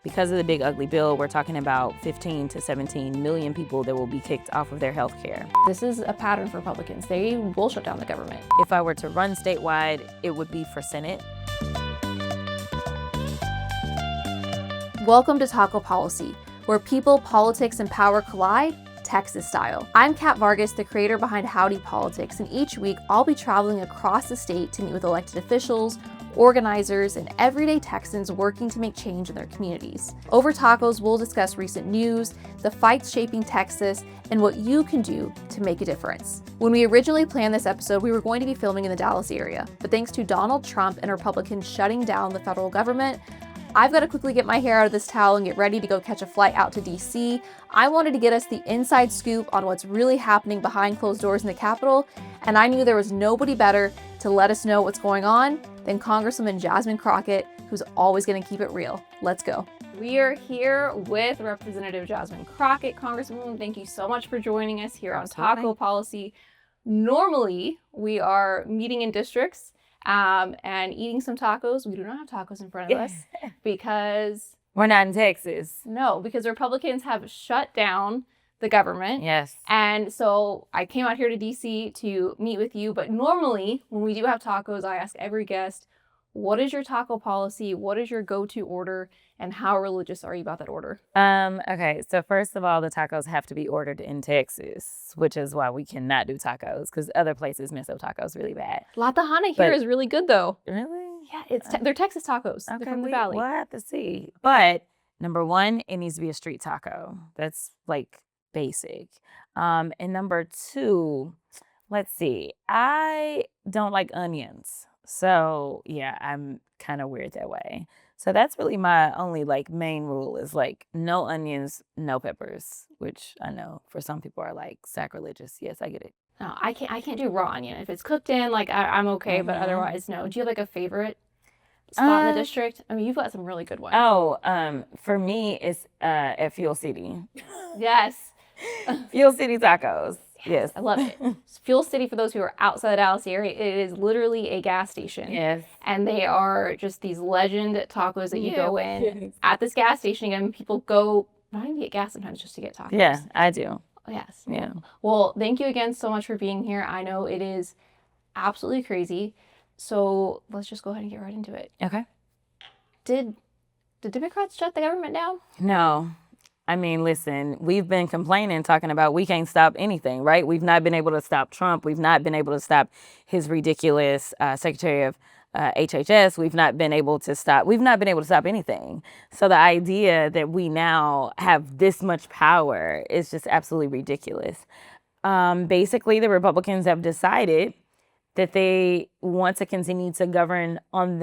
Because of the big ugly bill, we're talking about 15 to 17 million people that will be kicked off of their health care. This is a pattern for Republicans. They will shut down the government. If I were to run statewide, it would be for Senate. Welcome to Taco Policy, where people, politics, and power collide, Texas style. I'm Kat Vargas, the creator behind Howdy Politics, and each week I'll be traveling across the state to meet with elected officials, organizers, and everyday Texans working to make change in their communities. Over tacos, we'll discuss recent news, the fights shaping Texas, and what you can do to make a difference. When we originally planned this episode, we were going to be filming in the Dallas area, but thanks to Donald Trump and Republicans shutting down the federal government, I've got to quickly get my hair out of this towel and get ready to go catch a flight out to DC. I wanted to get us the inside scoop on what's really happening behind closed doors in the Capitol, and I knew there was nobody better to let us know what's going on than Congresswoman Jasmine Crockett, who's always going to keep it real. Let's go. We are here with Representative Jasmine Crockett. Congresswoman, thank you so much for joining us here on Taco Policy. Normally, we are meeting in districts and eating some tacos. We do not have tacos in front of us because We're not in Texas. No, because Republicans have shut down the government. Yes. And so I came out here to DC to meet with you. But normally, when we do have tacos, I ask every guest, what is your taco policy? What is your go-to order? And how religious are you about that order? Okay, so first of all, the tacos have to be ordered in Texas, which is why we cannot do tacos, because other places mess up tacos really bad. La Tejana here is really good, though. Really? Yeah, they're Texas tacos. Okay, they're from the Valley. We'll have to see. But number one, it needs to be a street taco. That's like basic. And number two, let's see. I don't like onions. So yeah, I'm kind of weird that way. So that's really my only like main rule is like no onions, no peppers, which I know for some people are like sacrilegious. Yes, I get it. No, I can't do raw onion. If it's cooked in, like I'm okay, but otherwise no. Do you have like a favorite spot in the district? I mean, you've got some really good ones. For me, it's at Fuel City. Yes. Fuel City tacos. Yes. I love it. Fuel City, for those who are outside the Dallas area, it is literally a gas station. Yes. And they are just these legend tacos that you go in at this gas station. Again, people go not even get gas sometimes just to get tacos. Yeah, I do. Yes. Yeah. Well, thank you again so much for being here. I know it is absolutely crazy. So let's just go ahead and get right into it. Okay. Did the Democrats shut the government down? No. I mean, listen, we've been complaining, talking about we can't stop anything, right? We've not been able to stop Trump. We've not been able to stop his ridiculous Secretary of HHS. We've not been able to stop anything. So the idea that we now have this much power is just absolutely ridiculous. Basically, the Republicans have decided that they want to continue to govern on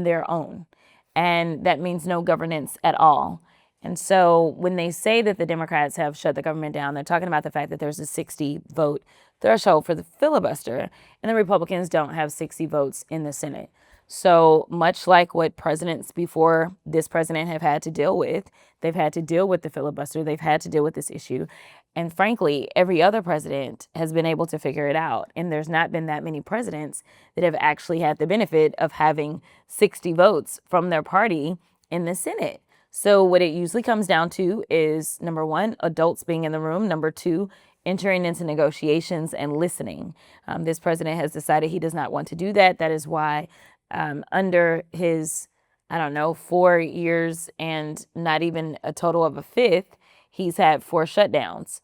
their own. And that means no governance at all. And so when they say that the Democrats have shut the government down, they're talking about the fact that there's a 60 vote threshold for the filibuster, and the Republicans don't have 60 votes in the Senate. So much like what presidents before this president have had to deal with, they've had to deal with the filibuster, they've had to deal with this issue. And frankly, every other president has been able to figure it out. And there's not been that many presidents that have actually had the benefit of having 60 votes from their party in the Senate. So what it usually comes down to is, number one, adults being in the room. Number two, entering into negotiations and listening. This president has decided he does not want to do that. That is why under his, 4 years and not even a total of a fifth, he's had 4 shutdowns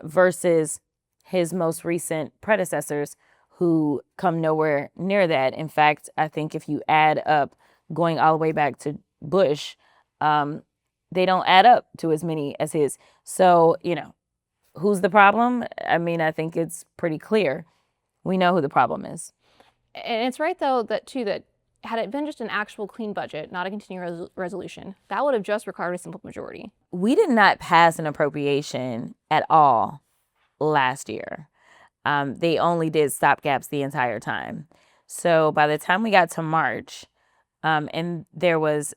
versus his most recent predecessors who come nowhere near that. In fact, I think if you add up going all the way back to Bush, they don't add up to as many as his. So, who's the problem? I mean, I think it's pretty clear. We know who the problem is. And it's right, though, that had it been just an actual clean budget, not a continuing resolution, that would have just required a simple majority. We did not pass an appropriation at all last year. They only did stopgaps the entire time. So by the time we got to March, and there was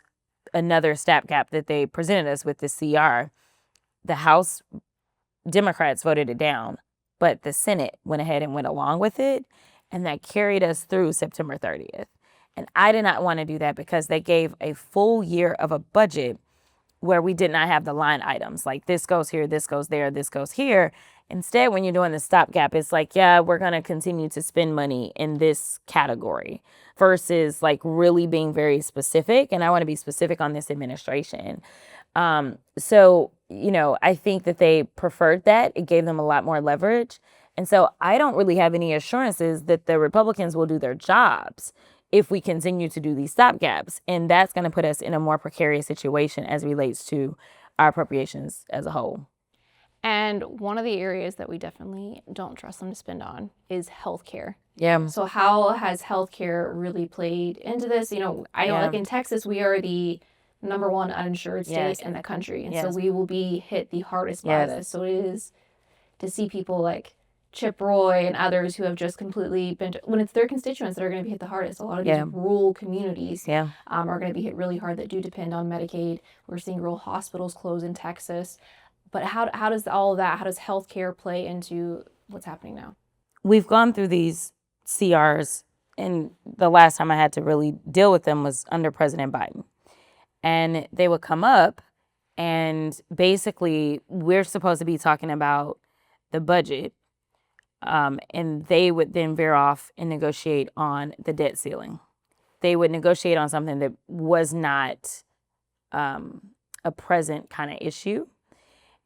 another stopgap that they presented us with, the CR, the House Democrats voted it down, but the Senate went ahead and went along with it, and that carried us through September 30th. And I did not want to do that because they gave a full year of a budget where we did not have the line items, like this goes here, this goes there, this goes here. Instead, when you're doing the stopgap, it's like, yeah, we're going to continue to spend money in this category versus like really being very specific. And I want to be specific on this administration. So, I think that they preferred that. It gave them a lot more leverage. And so I don't really have any assurances that the Republicans will do their jobs if we continue to do these stopgaps. And that's going to put us in a more precarious situation as relates to our appropriations as a whole. And one of the areas that we definitely don't trust them to spend on is healthcare. Yeah. So how has healthcare really played into this? I know like in Texas, we are the number one uninsured state in the country. And so we will be hit the hardest by this. So it is to see people like Chip Roy and others who have just completely been, when it's their constituents that are going to be hit the hardest. A lot of these rural communities are going to be hit really hard that do depend on Medicaid. We're seeing rural hospitals close in Texas. But how does all of that, how does healthcare play into what's happening now? We've gone through these CRs, and the last time I had to really deal with them was under President Biden. And they would come up, and basically we're supposed to be talking about the budget, and they would then veer off and negotiate on the debt ceiling. They would negotiate on something that was not a present kind of issue.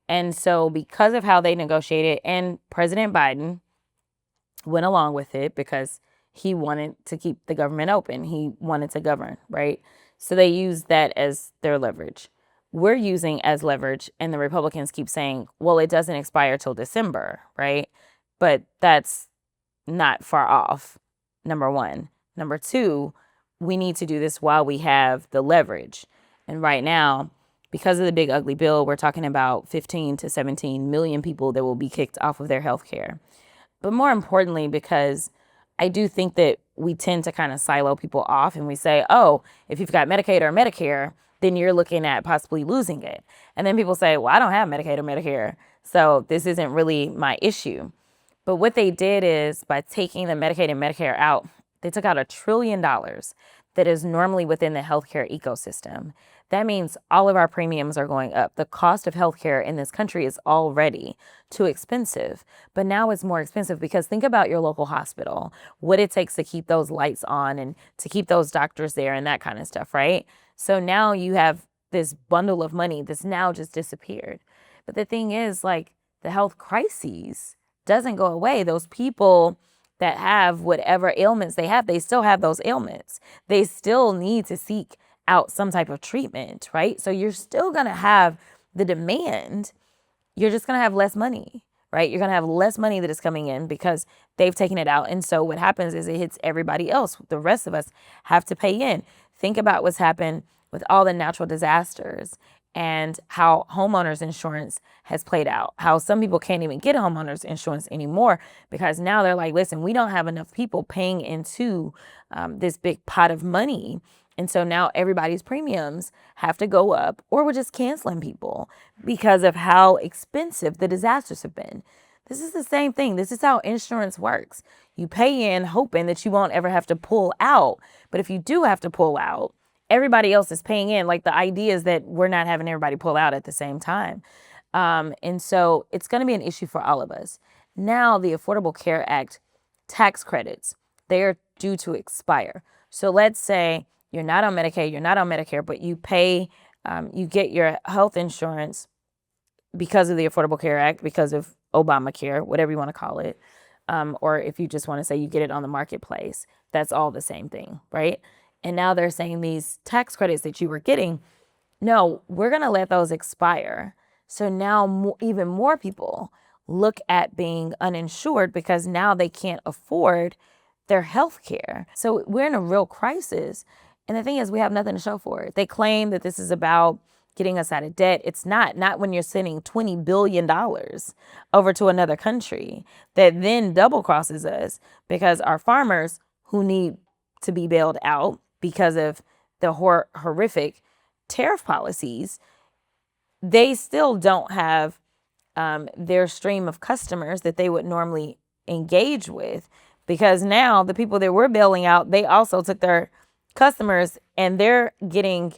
And so because of how they negotiated, and President Biden went along with it because he wanted to keep the government open. He wanted to govern, right? So they used that as their leverage. We're using as leverage, and the Republicans keep saying, well, it doesn't expire till December, right? But that's not far off, number one. Number two, we need to do this while we have the leverage. And right now, because of the big ugly bill, we're talking about 15 to 17 million people that will be kicked off of their health care. But more importantly, because I do think that we tend to kind of silo people off, and we say, oh, if you've got Medicaid or Medicare, then you're looking at possibly losing it. And then people say, well, I don't have Medicaid or Medicare, so this isn't really my issue. But what they did is, by taking the Medicaid and Medicare out, they took out $1 trillion that is normally within the healthcare ecosystem. That means all of our premiums are going up. The cost of healthcare in this country is already too expensive, but now it's more expensive because think about your local hospital, what it takes to keep those lights on and to keep those doctors there and that kind of stuff, right? So now you have this bundle of money that's now just disappeared. But the thing is, like, the health crises doesn't go away. Those people that have whatever ailments they have, they still have those ailments. They still need to seek out some type of treatment, right? So you're still going to have the demand. You're just going to have less money, right? You're going to have less money that is coming in because they've taken it out. And so what happens is it hits everybody else. The rest of us have to pay in. Think about what's happened with all the natural disasters and how homeowners insurance has played out, how some people can't even get homeowners insurance anymore because now they're like, listen, we don't have enough people paying into this big pot of money. And so now everybody's premiums have to go up, or we're just canceling people because of how expensive the disasters have been. This is the same thing. This is how insurance works. You pay in hoping that you won't ever have to pull out. But if you do have to pull out, everybody else is paying in. Like, the idea is that we're not having everybody pull out at the same time. And so it's going to be an issue for all of us. Now, the Affordable Care Act tax credits, they are due to expire. So let's say you're not on Medicaid, you're not on Medicare, but you pay, you get your health insurance because of the Affordable Care Act, because of Obamacare, whatever you want to call it. Or if you just want to say you get it on the marketplace, that's all the same thing, right? And now they're saying these tax credits that you were getting, no, we're going to let those expire. So now even more people look at being uninsured because now they can't afford their health care. So we're in a real crisis. And the thing is, we have nothing to show for it. They claim that this is about getting us out of debt. It's not when you're sending $20 billion over to another country that then double crosses us because our farmers who need to be bailed out because of the horrific tariff policies, they still don't have their stream of customers that they would normally engage with, because now the people that we're bailing out, they also took their customers and they're getting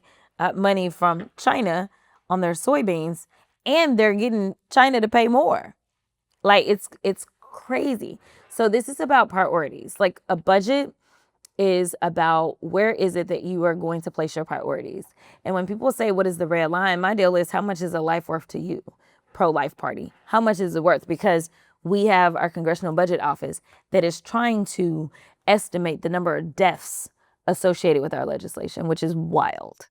money from China on their soybeans, and they're getting China to pay more. Like it's crazy. So this is about priorities. Like a budget is about where is it that you are going to place your priorities. And when people say, what is the red line? My deal is, how much is a life worth to you? Pro-life party. How much is it worth? Because we have our Congressional Budget Office that is trying to estimate the number of deaths associated with our legislation, which is wild.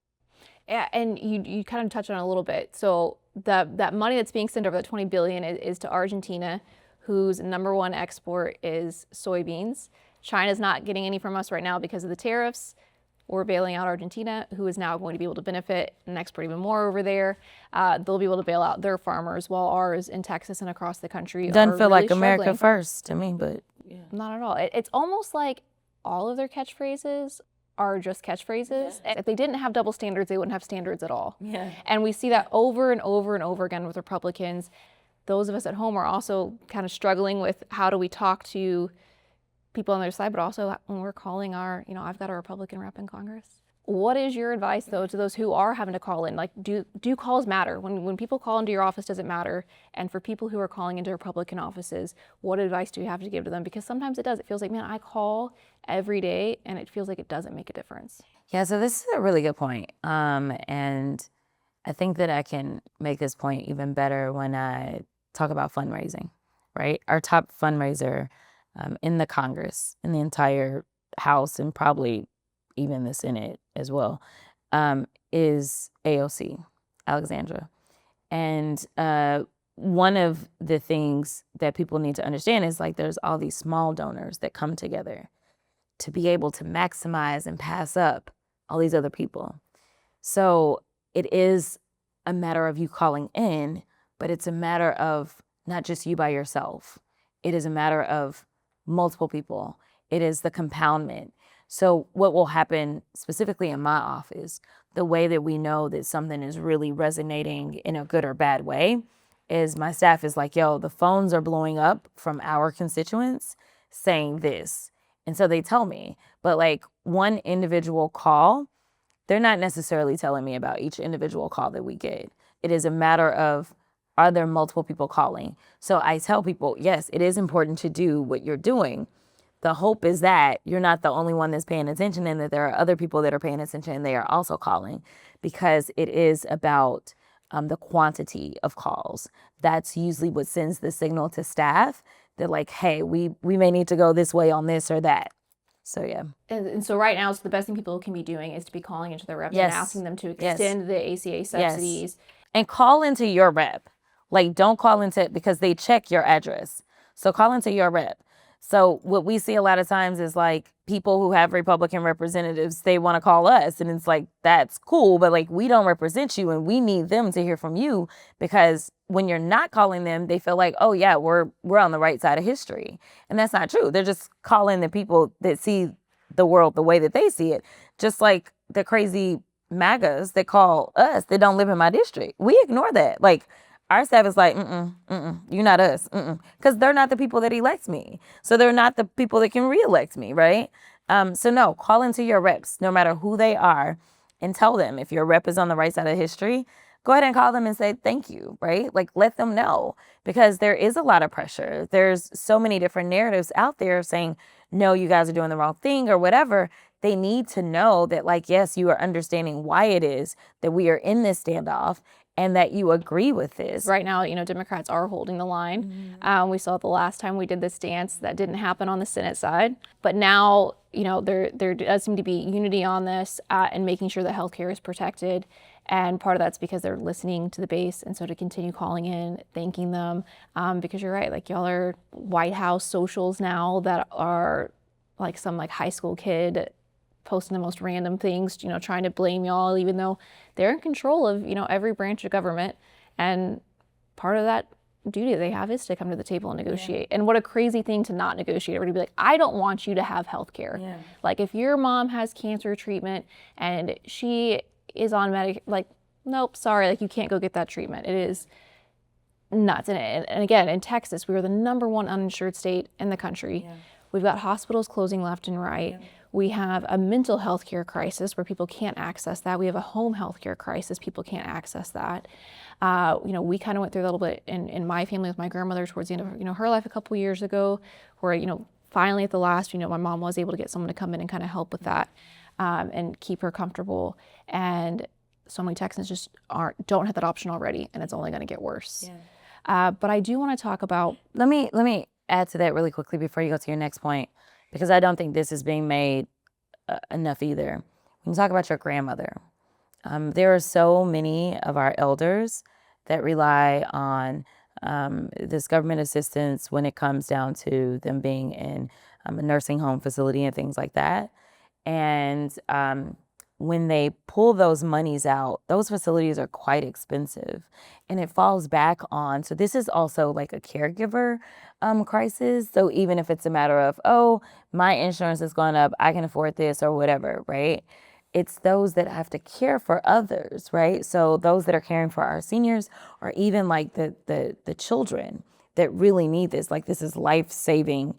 Yeah, and you kind of touched on it a little bit. So that money that's being sent over, the $20 billion, is to Argentina, whose number one export is soybeans. China's not getting any from us right now because of the tariffs. We're bailing out Argentina, who is now going to be able to benefit and export even more over there. They'll be able to bail out their farmers, while ours in Texas and across the country Doesn't feel really like America struggling. first to me, but yeah. Not at all. It's almost like all of their catchphrases are just catchphrases. Yeah. If they didn't have double standards, they wouldn't have standards at all. Yeah. And we see that over and over and over again with Republicans. Those of us at home are also kind of struggling with, how do we talk to people on their side, but also when we're calling our, I've got a Republican rep in Congress. What is your advice, though, to those who are having to call in? Like, do calls matter? When people call into your office, does it matter? And for people who are calling into Republican offices, what advice do you have to give to them? Because sometimes it does. It feels like, man, I call every day, and it feels like it doesn't make a difference. Yeah, so this is a really good point. And I think that I can make this point even better when I talk about fundraising, right? Our top fundraiser in the Congress, in the entire House, and probably even the Senate as well, is AOC, Alexandra. And one of the things that people need to understand is, like, there's all these small donors that come together to be able to maximize and pass up all these other people. So it is a matter of you calling in, but it's a matter of not just you by yourself. It is a matter of multiple people. It is the compoundment. So what will happen specifically in my office, the way that we know that something is really resonating in a good or bad way, is my staff is like, yo, the phones are blowing up from our constituents saying this. And so they tell me, but like one individual call, they're not necessarily telling me about each individual call that we get. It is a matter of, are there multiple people calling? So I tell people, yes, it is important to do what you're doing. The hope is that you're not the only one that's paying attention, and that there are other people that are paying attention and they are also calling, because it is about the quantity of calls. That's usually what sends the signal to staff that, like, hey, we may need to go this way on this or that. So, yeah. And so right now, so the best thing people can be doing is to be calling into their reps Yes. and asking them to extend the ACA subsidies. Yes. And call into your rep. Like, don't call into, because they check your address. So call into your rep. So what we see a lot of times is, like, people who have Republican representatives, they want to call us, and it's like, that's cool, but like, we don't represent you, and we need them to hear from you, because when you're not calling them, they feel like, oh yeah, we're on the right side of history. And that's not true. They're just calling the people that see the world the way that they see it. Just like the crazy MAGAs that call us that don't live in my district. We ignore that. Like, our staff is like, you're not us, because they're not the people that elect me. So they're not the people that can reelect me, right? So no, call into your reps, no matter who they are, and tell them if your rep is on the right side of history, go ahead and call them and say thank you, right? Like, let them know, because there is a lot of pressure. There's so many different narratives out there saying, no, you guys are doing the wrong thing or whatever. They need to know that, like, yes, you are understanding why it is that we are in this standoff, and that you agree with this. Right now, Democrats are holding the line. Mm-hmm. We saw it the last time we did this dance. That didn't happen on the Senate side. But now, there does seem to be unity on this and making sure that healthcare is protected. And part of that's because they're listening to the base. And so to continue calling in, thanking them, because you're right, like, y'all are White House socials now that are like some like high school kid posting the most random things, trying to blame y'all, even though they're in control of, every branch of government. And part of that duty they have is to come to the table and negotiate. Yeah. And what a crazy thing to not negotiate, or to be like, I don't want you to have health care. Yeah. Like, if your mom has cancer treatment and she is on like, nope, sorry, like, you can't go get that treatment. It is nuts. And again, in Texas, we are the #1 uninsured state in the country. Yeah. We've got hospitals closing left and right. Yeah. We have a mental health care crisis where people can't access that. We have a home health care crisis. People can't access that. We kind of went through a little bit in my family with my grandmother towards the end of, her life a couple years ago, where, finally at the last, my mom was able to get someone to come in and kind of help with that and keep her comfortable. And so many Texans just don't have that option already, and it's only going to get worse. Yeah. But I do want to talk about. Let me add to that really quickly before you go to your next point, because I don't think this is being made enough either. When you talk about your grandmother, there are so many of our elders that rely on this government assistance when it comes down to them being in a nursing home facility and things like that. And when they pull those monies out, those facilities are quite expensive, and it falls back on. So this is also like a caregiver crisis. So even if it's a matter of, oh, my insurance has gone up, I can afford this or whatever, right? It's those that have to care for others, right? So those that are caring for our seniors, or even like the children that really need this, like this is life-saving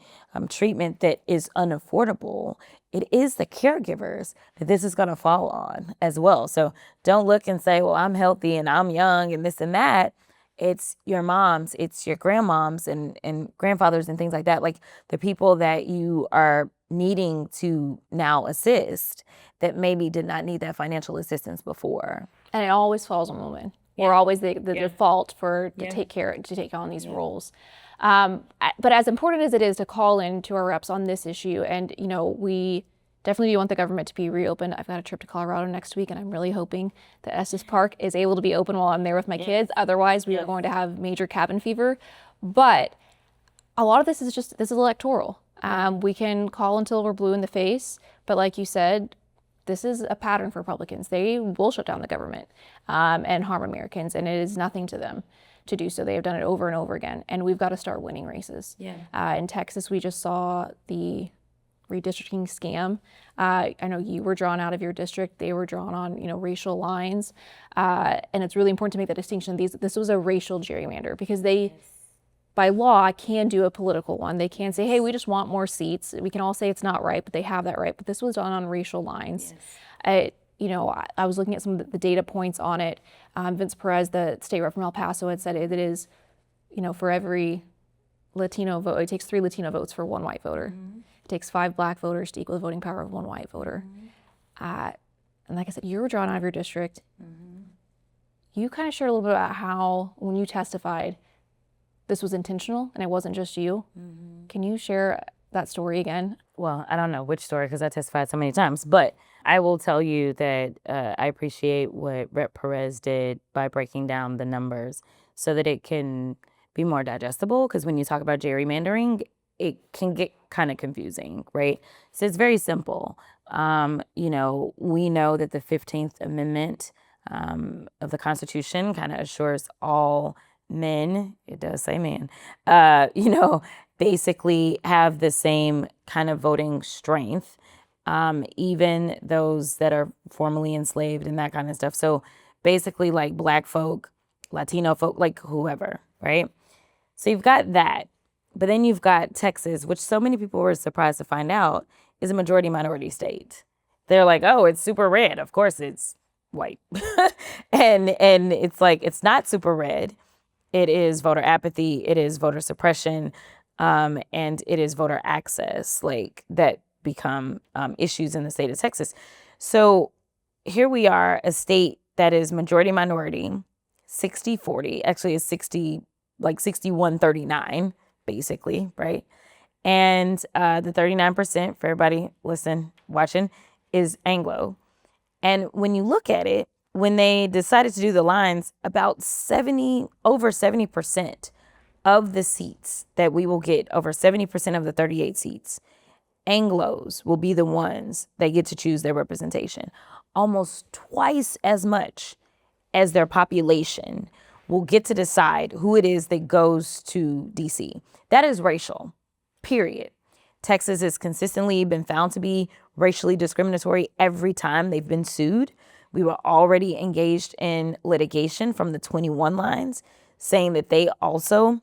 treatment that is unaffordable. It is the caregivers that this is going to fall on as well. So don't look and say, well, I'm healthy and I'm young and this and that. It's your moms, it's your grandmoms and grandfathers and things like that. Like the people that you are needing to now assist that maybe did not need that financial assistance before. And it always falls on women. Yeah. We're always the default to take on these roles. But as important as it is to call in to our reps on this issue, and we definitely do want the government to be reopened. I've got a trip to Colorado next week, and I'm really hoping that Estes Park is able to be open while I'm there with my kids. Otherwise, we are going to have major cabin fever. But a lot of this is electoral. We can call until we're blue in the face, but like you said, this is a pattern for Republicans. They will shut down the government and harm Americans, and it is nothing to them to do so. They have done it over and over again, and we've got to start winning races. Yeah. In Texas, we just saw the redistricting scam. I know you were drawn out of your district. They were drawn on, racial lines, and it's really important to make that distinction. This was a racial gerrymander because they, by law, can do a political one. They can say, hey, we just want more seats. We can all say it's not right, but they have that right. But this was done on racial lines. Yes. I was looking at some of the data points on it. Vince Perez, the state rep from El Paso, had said it is, for every Latino vote, it takes 3 Latino votes for 1 white voter. Mm-hmm. It takes 5 black voters to equal the voting power of 1 white voter. Mm-hmm. And like I said, you were drawn out of your district. Mm-hmm. You kind of shared a little bit about how, when you testified, this was intentional and it wasn't just you. Mm-hmm. Can you share that story again? Well, I don't know which story because I testified so many times, but I will tell you that I appreciate what Rep. Perez did by breaking down the numbers so that it can be more digestible, because when you talk about gerrymandering, it can get kind of confusing, right? So it's very simple. We know that the 15th Amendment of the Constitution kind of assures all men, it does say men, basically have the same kind of voting strength, even those that are formerly enslaved and that kind of stuff. So basically like black folk, Latino folk, like whoever, right? So you've got that. But then you've got Texas, which so many people were surprised to find out is a majority minority state. They're like, oh, it's super red. Of course it's white. and it's like, it's not super red. It is voter apathy. It is voter suppression. And it is voter access, like that become issues in the state of Texas. So here we are, a state that is majority minority, 60-40, actually is 61-39, basically, right? And the 39%, for everybody watching, is Anglo. And when you look at it, when they decided to do the lines, about over 70% of the seats that we will get, over 70% of the 38 seats, Anglos will be the ones that get to choose their representation. Almost twice as much as their population will get to decide who it is that goes to DC. That is racial, period. Texas has consistently been found to be racially discriminatory every time they've been sued. We were already engaged in litigation from the 21 lines saying that they also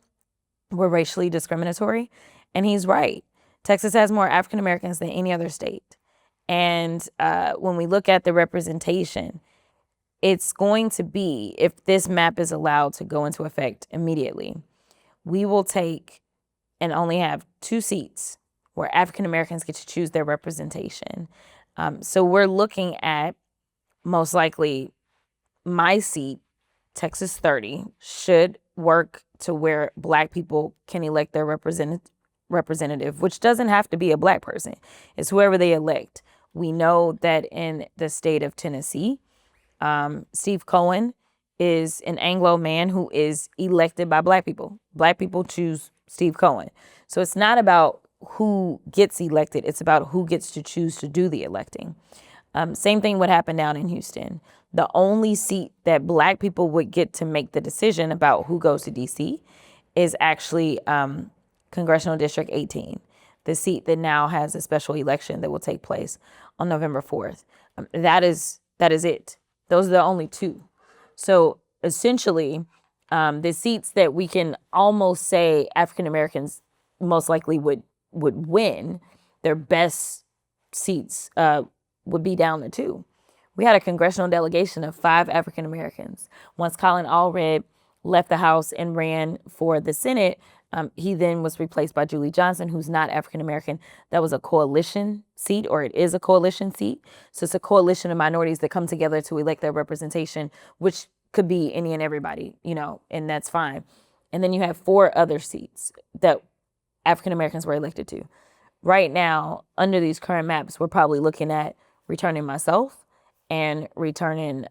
were racially discriminatory. And he's right. Texas has more African Americans than any other state. And when we look at the representation, it's going to be, if this map is allowed to go into effect immediately, we will take and only have 2 seats where African Americans get to choose their representation. So we're looking at most likely my seat, Texas 30, should work to where Black people can elect their representative, which doesn't have to be a Black person. It's whoever they elect. We know that in the state of Tennessee, Steve Cohen is an Anglo man who is elected by Black people. Black people choose Steve Cohen. So it's not about who gets elected. It's about who gets to choose to do the electing. Same thing would happen down in Houston. The only seat that Black people would get to make the decision about who goes to D.C. is actually Congressional District 18, the seat that now has a special election that will take place on November 4th. That is it. Those are the only 2. So essentially, the seats that we can almost say African Americans most likely would win, their best seats would be down to 2. We had a congressional delegation of 5 African Americans. Once Colin Allred left the House and ran for the Senate, he then was replaced by Julie Johnson, who's not African American. That was a coalition seat, or it is a coalition seat. So it's a coalition of minorities that come together to elect their representation, which could be any and everybody, and that's fine. And then you have 4 other seats that African Americans were elected to. Right now, under these current maps, we're probably looking at returning myself and returning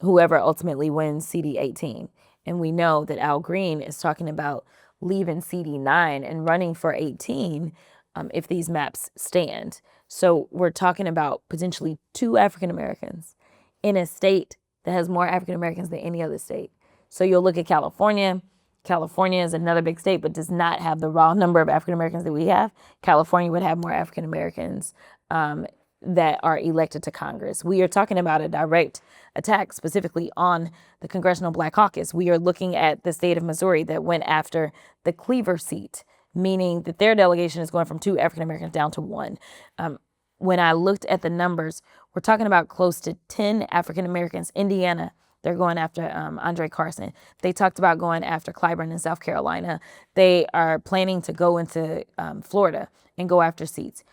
whoever ultimately wins CD 18. And we know that Al Green is talking about leaving CD 9 and running for 18 if these maps stand. So we're talking about potentially 2 African Americans in a state that has more African Americans than any other state. So you'll look at California. California is another big state, but does not have the raw number of African Americans that we have. California would have more African Americans that are elected to Congress. We are talking about a direct attack specifically on the Congressional Black Caucus. We are looking at the state of Missouri that went after the Cleaver seat, meaning that their delegation is going from 2 African Americans down to 1. When I looked at the numbers, we're talking about close to 10 African Americans. Indiana, they're going after Andre Carson. They talked about going after Clyburn in South Carolina. They are planning to go into Florida and go after seats.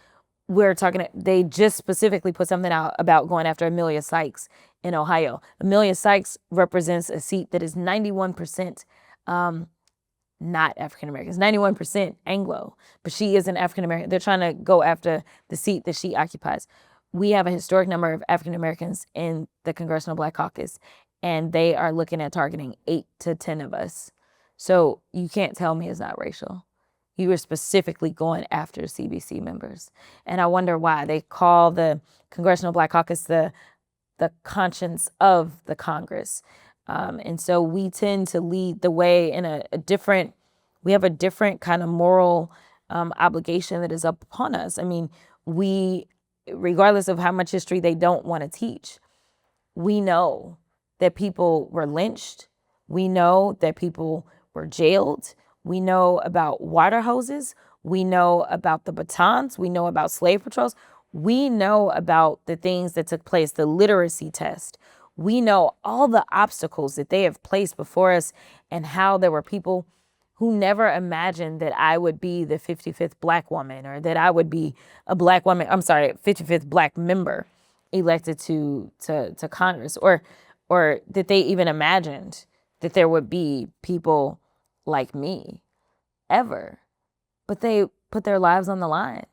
They just specifically put something out about going after Amelia Sykes in Ohio. Amelia Sykes represents a seat that is 91% not African Americans, 91% Anglo, but she is an African American. They're trying to go after the seat that she occupies. We have a historic number of African Americans in the Congressional Black Caucus, and they are looking at targeting 8 to 10 of us. So you can't tell me it's not racial. You were specifically going after CBC members. And I wonder why. They call the Congressional Black Caucus the conscience of the Congress. And so we tend to lead the way in we have a different kind of moral obligation that is up upon us. I mean, regardless of how much history they don't want to teach, we know that people were lynched. We know that people were jailed. We know about water hoses. We know about the batons. We know about slave patrols. We know about the things that took place, the literacy test. We know all the obstacles that they have placed before us and how there were people who never imagined that I would be the 55th Black woman or that I would be a Black woman, 55th Black member elected to Congress or that they even imagined that there would be people like me ever, but they put their lives on the line.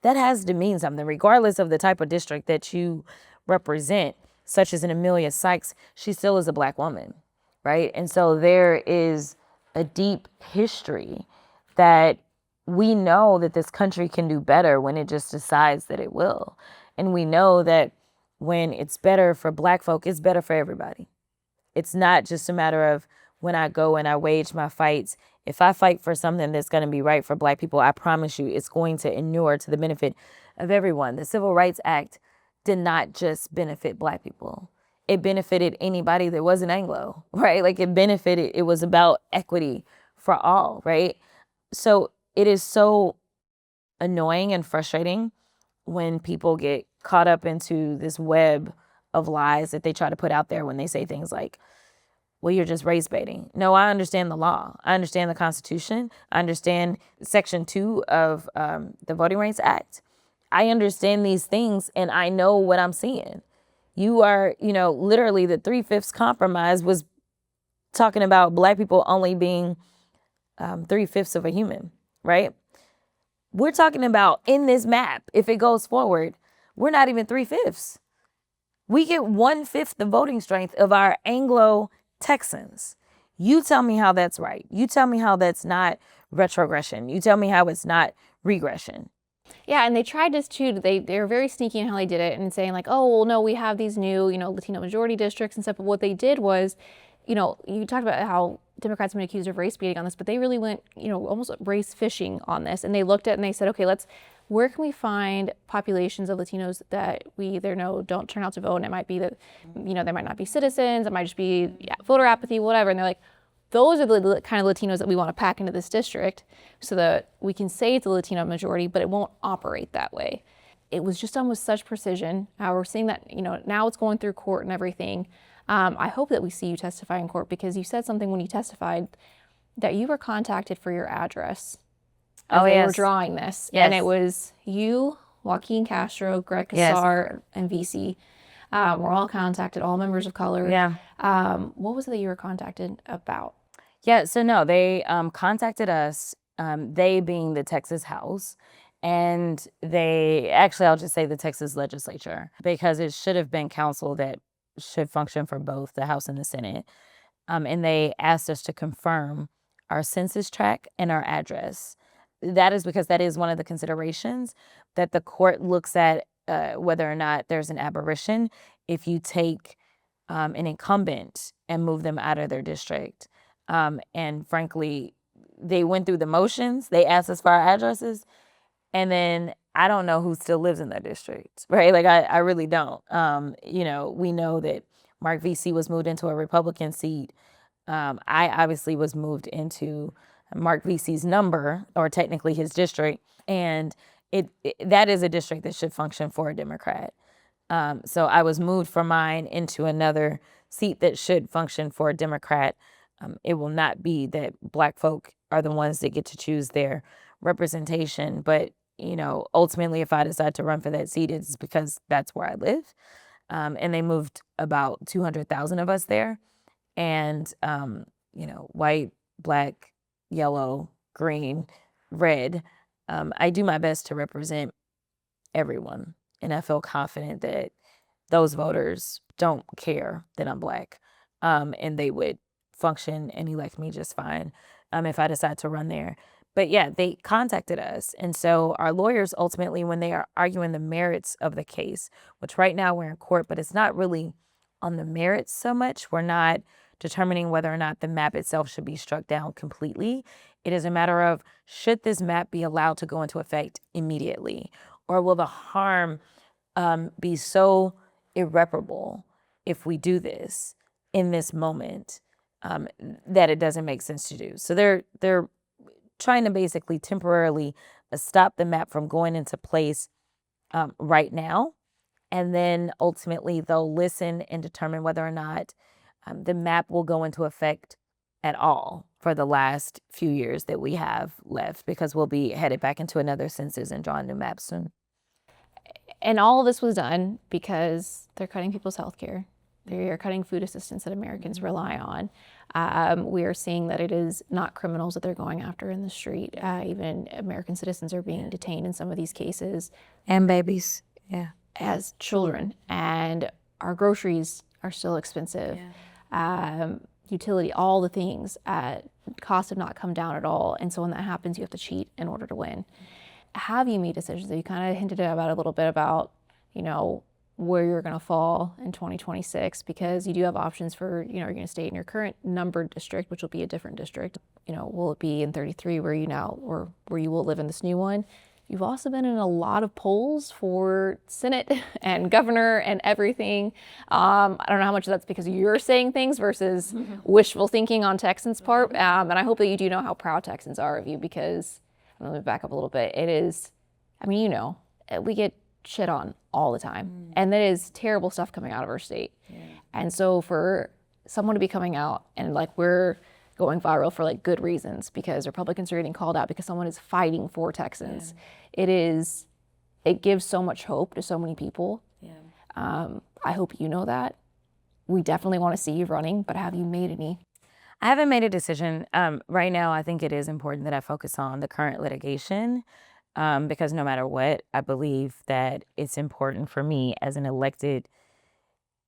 That has to mean something, regardless of the type of district that you represent, such as an Amelia Sykes, she still is a Black woman, right? And so there is a deep history that we know that this country can do better when it just decides that it will. And we know that when it's better for Black folk, it's better for everybody. It's not just a matter of when I go and I wage my fights. If I fight for something that's going to be right for Black people, I promise you it's going to inure to the benefit of everyone. The Civil Rights Act did not just benefit Black people. It benefited anybody that wasn't Anglo, right? Like it was about equity for all, right? So it is so annoying and frustrating when people get caught up into this web of lies that they try to put out there when they say things like, well, you're just race baiting. No, I understand the law. I understand the Constitution. I understand Section 2 of the Voting Rights Act. I understand these things, and I know what I'm seeing. You are, literally the 3/5 compromise was talking about Black people only being 3/5 of a human, right? We're talking about in this map, if it goes forward, we're not even 3/5. We get 1/5 the voting strength of our Anglo Texans. You tell me how that's right. You tell me how that's not retrogression. You tell me how it's not regression. Yeah, and they tried this too. They were very sneaky in how they did it and saying like, oh, well, no, we have these new, Latino majority districts and stuff. But what they did was, you talked about how Democrats have been accused of race baiting on this, but they really went, almost race fishing on this. And they looked at it and they said, okay, where can we find populations of Latinos that we either know don't turn out to vote, and it might be that, they might not be citizens, it might just be voter apathy, whatever. And they're like, those are the kind of Latinos that we want to pack into this district so that we can say it's a Latino majority, but it won't operate that way. It was just done with such precision. We're seeing that, now it's going through court and everything. I hope that we see you testify in court, because you said something when you testified that you were contacted for your address as they were drawing this. Yes. And it was you, Joaquin Castro, Greg Casar, and VC. We're all contacted, all members of color. Yeah. What was it that you were contacted about? Yeah, so no, they contacted us, they being the Texas House, and I'll just say the Texas legislature, because it should have been council that should function for both the House and the Senate. And they asked us to confirm our census tract and our address. That is because that is one of the considerations that the court looks at, whether or not there's an aberration if you take an incumbent and move them out of their district. And frankly, they went through the motions. They asked us for our addresses, and then I don't know who still lives in that district, right? Like I really don't. We know that Mark VC was moved into a Republican seat. I obviously was moved into Mark VC's number, or technically his district, and that is a district that should function for a Democrat. So I was moved from mine into another seat that should function for a Democrat. It will not be that Black folk are the ones that get to choose their representation, but ultimately, if I decide to run for that seat, it's because that's where I live. And they moved about 200,000 of us there, and white, Black, yellow, green, red. I do my best to represent everyone, and I feel confident that those voters don't care that I'm Black, and they would function and elect me just fine if I decide to run there. But yeah, they contacted us. And so our lawyers ultimately, when they are arguing the merits of the case, which right now we're in court, but it's not really on the merits so much. We're not determining whether or not the map itself should be struck down completely. It is a matter of, should this map be allowed to go into effect immediately? Or will the harm be so irreparable if we do this in this moment that it doesn't make sense to do? So they're trying to basically temporarily stop the map from going into place right now. And then ultimately they'll listen and determine whether or not the map will go into effect at all for the last few years that we have left, because we'll be headed back into another census and drawing new maps soon. And all of this was done because they're cutting people's health care. They are cutting food assistance that Americans rely on. We are seeing that it is not criminals that they're going after in the street. Even American citizens are being detained in some of these cases. And babies, yeah. As children. And our groceries are still expensive. Yeah. Utility, all the things, costs have not come down at all. And so when that happens, you have to cheat in order to win. Have you made decisions? You kind of hinted about a little bit about, where you're going to fall in 2026, because you do have options for, you're going to stay in your current numbered district, which will be a different district. Will it be in 33 where you will live in this new one? You've also been in a lot of polls for Senate and governor and everything. I don't know how much of that's because you're saying things versus wishful thinking on Texans' part. And I hope that you do know how proud Texans are of you, because, let me back up a little bit. It is, we get shit on all the time. And that is terrible stuff coming out of our state. And so for someone to be coming out and like we're going viral for like good reasons because Republicans are getting called out because someone is fighting for Texans, it gives so much hope to so many people. I hope you know that. We definitely want to see you running, but have you made any? I haven't made a decision. Right now, I think it is important that I focus on the current litigation because no matter what, I believe that it's important for me as an elected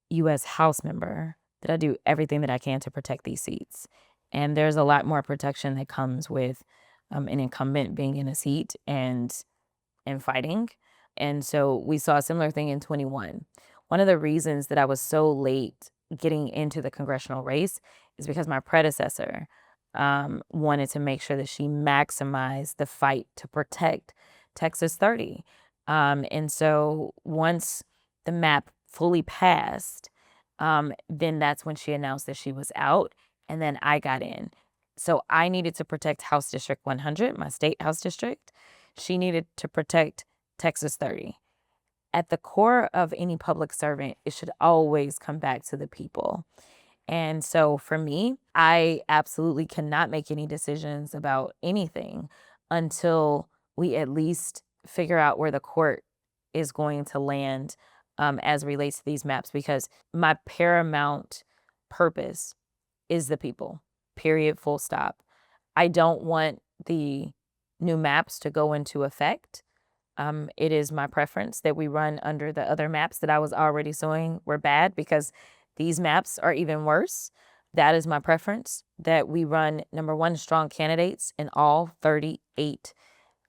U.S. House member that I do everything that I can to protect these seats. And there's a lot more protection that comes with an incumbent being in a seat and fighting. And so we saw a similar thing in 21. One of the reasons that I was so late getting into the congressional race is because my predecessor wanted to make sure that she maximized the fight to protect Texas 30. And so once the map fully passed, then that's when she announced that she was out, and then I got in. So I needed to protect House District 100, my state House district. She needed to protect Texas 30. At the core of any public servant, it should always come back to the people. And so for me, I absolutely cannot make any decisions about anything until we at least figure out where the court is going to land as relates to these maps, because my paramount purpose is the people, period, full stop. I don't want the new maps to go into effect. It is my preference that we run under the other maps that I was already suing were bad because these maps are even worse. That is my preference, that we run, number one, strong candidates in all 38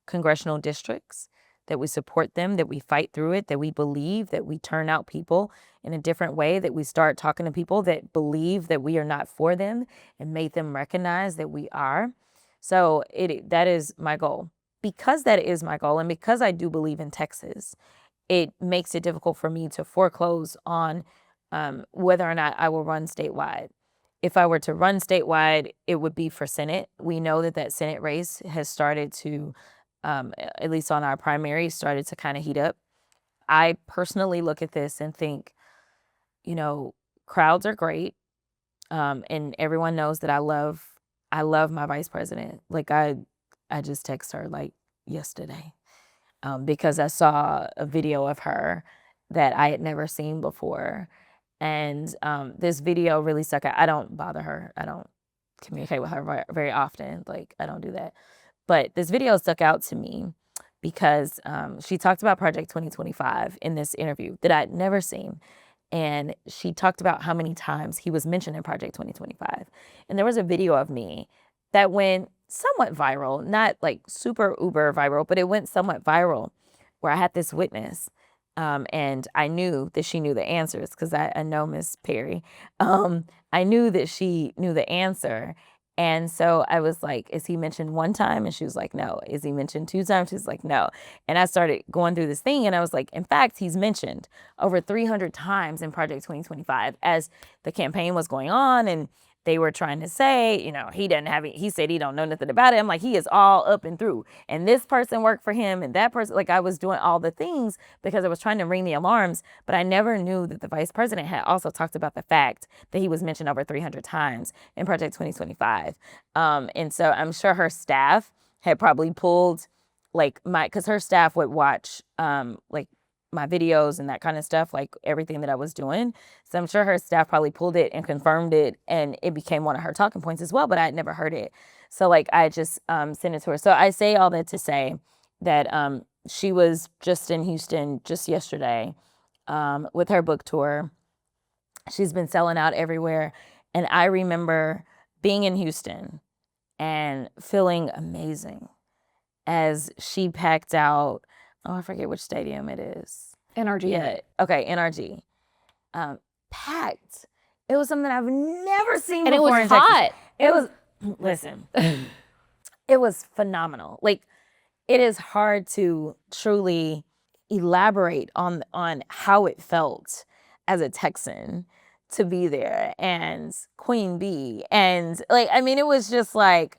congressional districts, that we support them, that we fight through it, that we believe, that we turn out people in a different way, that we start talking to people that believe that we are not for them and make them recognize that we are. So that is my goal. Because that is my goal, and because I do believe in Texas, it makes it difficult for me to foreclose on whether or not I will run statewide. If I were to run statewide, it would be for Senate. We know that Senate race has started to, at least on our primary, started to kind of heat up. I personally look at this and think, crowds are great. And everyone knows that I love my vice president. Like I just text her like yesterday because I saw a video of her that I had never seen before. And this video really stuck out. I don't bother her. I don't communicate with her very often. Like, I don't do that. But this video stuck out to me because she talked about Project 2025 in this interview that I'd never seen. And she talked about how many times he was mentioned in Project 2025. And there was a video of me that went somewhat viral, not like super uber viral, but it went somewhat viral, where I had this witness and I knew that she knew the answers because I know Miss Perry. I knew that she knew the answer. And so I was like, is he mentioned one time? And she was like, no. Is he mentioned two times? She was like, no. And I started going through this thing and I was like, in fact, he's mentioned over 300 times in Project 2025 as the campaign was going on. And they were trying to say, he said he don't know nothing about it. I'm like, he is all up and through. And this person worked for him and that person, like I was doing all the things because I was trying to ring the alarms, but I never knew that the vice president had also talked about the fact that he was mentioned over 300 times in Project 2025. And so I'm sure her staff had probably pulled because her staff would watch my videos and that kind of stuff, like everything that I was doing. So I'm sure her staff probably pulled it and confirmed it, and it became one of her talking points as well, but I had never heard it. So I just sent it to her. So I say all that to say that she was just in Houston just yesterday with her book tour. She's been selling out everywhere. And I remember being in Houston and feeling amazing as she packed out, I forget which stadium it is. NRG. Yeah. Okay, NRG. Packed. It was something I've never seen and before. And it was hot. It was, listen, it was phenomenal. Like, it is hard to truly elaborate on how it felt as a Texan to be there and Queen Bee. And it was just like,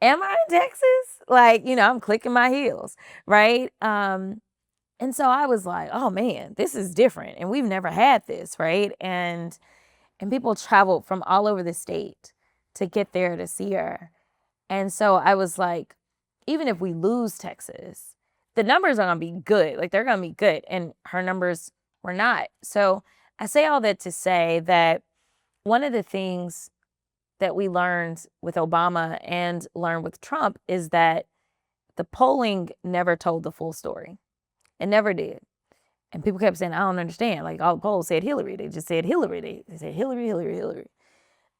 am I in Texas? I'm clicking my heels, right? And so I was like, oh man, this is different. And we've never had this, right? And people traveled from all over the state to get there to see her. And so I was like, even if we lose Texas, the numbers are going to be good. Like, they're going to be good. And her numbers were not. So I say all that to say that one of the things that we learned with Obama and learned with Trump is that the polling never told the full story. It never did. And people kept saying, I don't understand. Like, all the polls said Hillary. They just said Hillary. They said Hillary, Hillary, Hillary.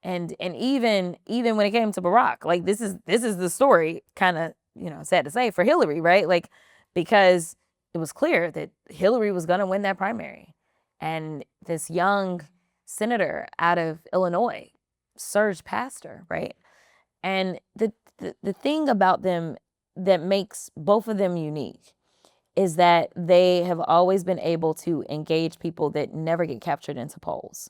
And even when it came to Barack, like, this is the story, kind of, sad to say, for Hillary, right? Like, because it was clear that Hillary was going to win that primary. And this young senator out of Illinois surged past her, right? And the thing about them that makes both of them unique is that they have always been able to engage people that never get captured into polls.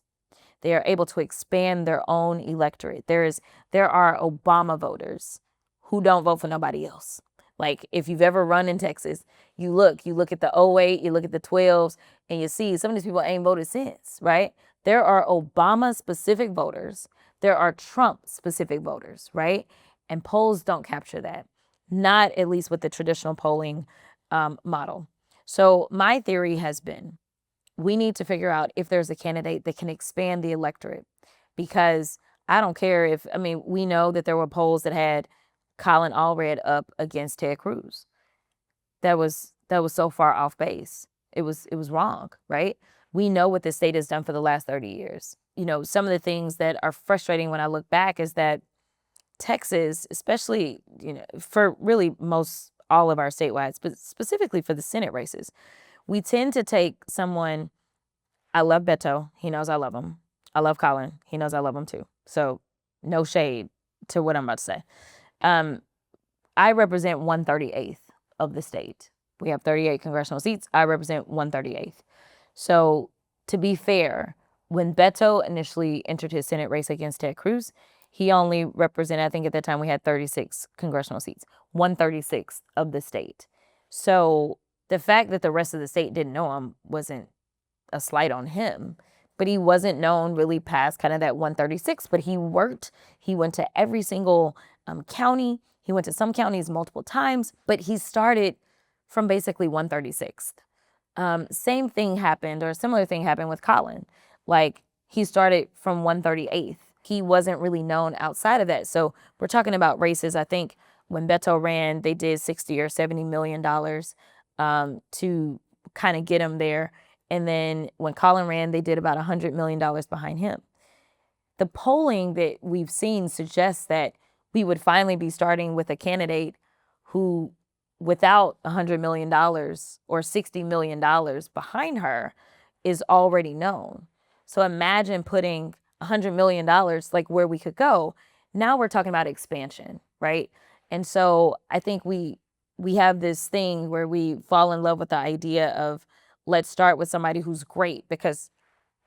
They are able to expand their own electorate. There are Obama voters who don't vote for nobody else. Like, if you've ever run in Texas, you look at the 08, you look at the 12s, and you see some of these people ain't voted since, right? There are Obama-specific voters. There are Trump-specific voters, right? And polls don't capture that. Not at least with the traditional polling model. So my theory has been, we need to figure out if there's a candidate that can expand the electorate, because I don't care we know that there were polls that had Colin Allred up against Ted Cruz. That was so far off base. It was wrong, right? We know what the state has done for the last 30 years. Some of the things that are frustrating when I look back is that Texas, especially, for really most all of our statewide, but specifically for the Senate races, we tend to take someone. I love Beto. He knows I love him. I love Colin. He knows I love him too. So no shade to what I'm about to say. I represent 138th of the state. We have 38 congressional seats. I represent 138th. So to be fair, when Beto initially entered his Senate race against Ted Cruz, he only represented, I think at that time we had 36 congressional seats, 136th of the state. So the fact that the rest of the state didn't know him wasn't a slight on him, but he wasn't known really past kind of that 136, but he worked. He went to every single county. He went to some counties multiple times, but he started from basically 136th. Same thing happened, or a similar thing happened with Colin. Like, he started from 138th. He wasn't really known outside of that. So we're talking about races. I think when Beto ran, they did $60 or $70 million to kind of get him there. And then when Colin ran, they did about $100 million behind him. The polling that we've seen suggests that we would finally be starting with a candidate who, without $100 million or $60 million behind her, is already known. So imagine putting $100 million, like where we could go. Now we're talking about expansion, right? And so I think we have this thing where we fall in love with the idea of, let's start with somebody who's great, because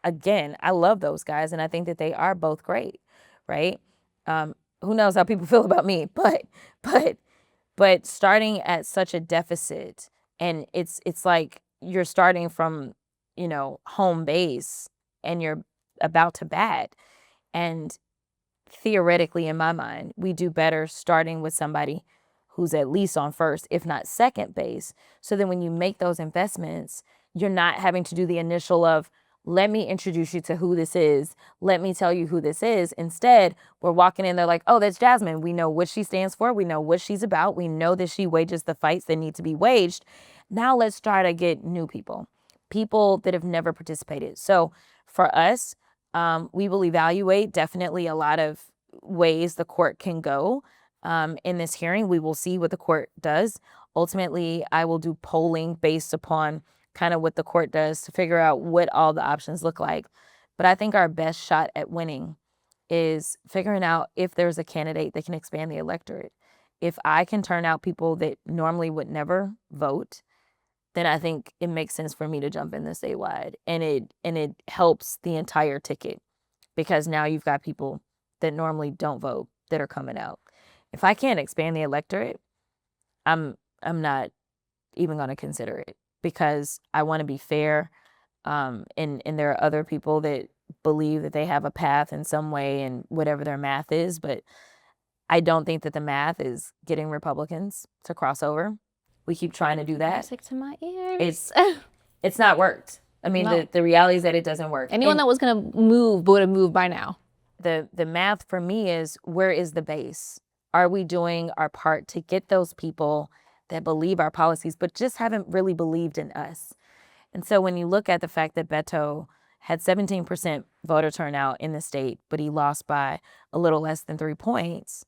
again, I love those guys and I think that they are both great, right? Who knows how people feel about me, but starting at such a deficit, and it's like you're starting from, home base and you're about to bat. And theoretically, in my mind, we do better starting with somebody who's at least on first, if not second base. So then when you make those investments, you're not having to do the initial of, let me introduce you to who this is. Let me tell you who this is. Instead, we're walking in there like, oh, that's Jasmine. We know what she stands for. We know what she's about. We know that she wages the fights that need to be waged. Now let's try to get new people that have never participated. So for us, we will evaluate definitely a lot of ways the court can go in this hearing. We will see what the court does. Ultimately, I will do polling based upon kind of what the court does to figure out what all the options look like. But I think our best shot at winning is figuring out if there's a candidate that can expand the electorate. If I can turn out people that normally would never vote, then I think it makes sense for me to jump in the statewide. And it helps the entire ticket, because now you've got people that normally don't vote that are coming out. If I can't expand the electorate, I'm not even going to consider it. because I want to be fair. And there are other people that believe that they have a path in some way and whatever their math is. But I don't think that the math is getting Republicans to cross over. We keep trying to do that. Music to my ears. It's not worked. I mean, No. the reality is that it doesn't work. Anyone that was going to move would have moved by now. The math for me is, where is the base? Are we doing our part to get those people that believe our policies, but just haven't really believed in us? And so when you look at the fact that Beto had 17% voter turnout in the state, but he lost by a little less than 3 points,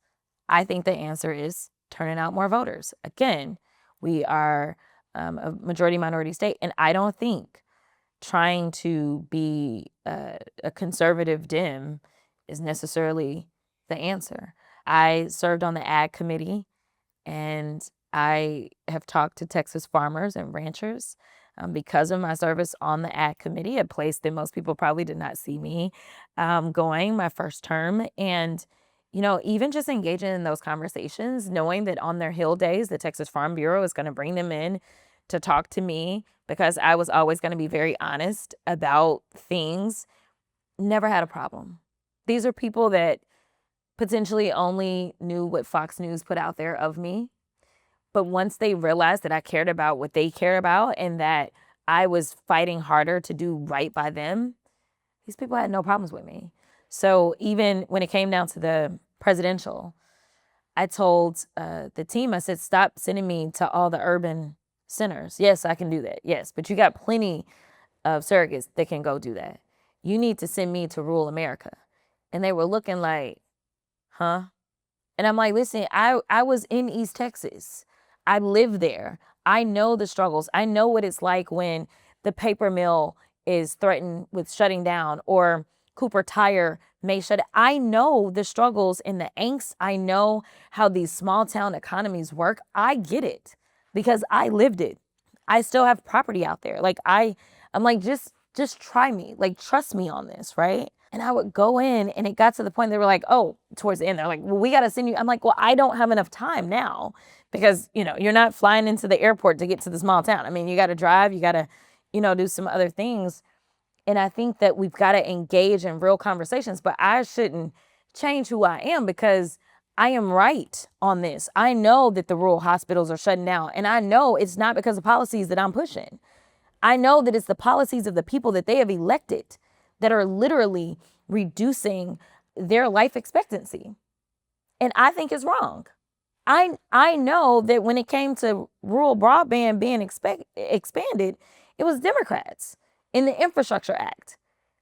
I think the answer is turning out more voters. Again, we are a majority minority state, and I don't think trying to be a conservative Dem is necessarily the answer. I served on the Ag Committee, and I have talked to Texas farmers and ranchers because of my service on the Ag Committee, a place that most people probably did not see me going my first term. And, even just engaging in those conversations, knowing that on their Hill days, the Texas Farm Bureau is going to bring them in to talk to me because I was always going to be very honest about things, never had a problem. These are people that potentially only knew what Fox News put out there of me. But once they realized that I cared about what they care about and that I was fighting harder to do right by them, these people had no problems with me. So even when it came down to the presidential, I told the team, I said, stop sending me to all the urban centers. Yes, I can do that. Yes, but you got plenty of surrogates that can go do that. You need to send me to rural America. And they were looking like, huh? And I'm like, listen, I was in East Texas. I live there. I know the struggles. I know what it's like when the paper mill is threatened with shutting down or Cooper Tire may shut it. I know the struggles and the angst. I know how these small town economies work. I get it because I lived it. I still have property out there. Like I'm like, just try me, like, trust me on this. Right. And I would go in and it got to the point they were like, oh, towards the end, they're like, well, we got to send you. I'm like, well, I don't have enough time now because, you're not flying into the airport to get to the small town. I mean, you got to drive, you got to, do some other things. And I think that we've got to engage in real conversations, but I shouldn't change who I am because I am right on this. I know that the rural hospitals are shutting down, and I know it's not because of policies that I'm pushing. I know that it's the policies of the people that they have elected that are literally reducing their life expectancy. And I think it's wrong. I know that when it came to rural broadband being expanded, it was Democrats in the Infrastructure Act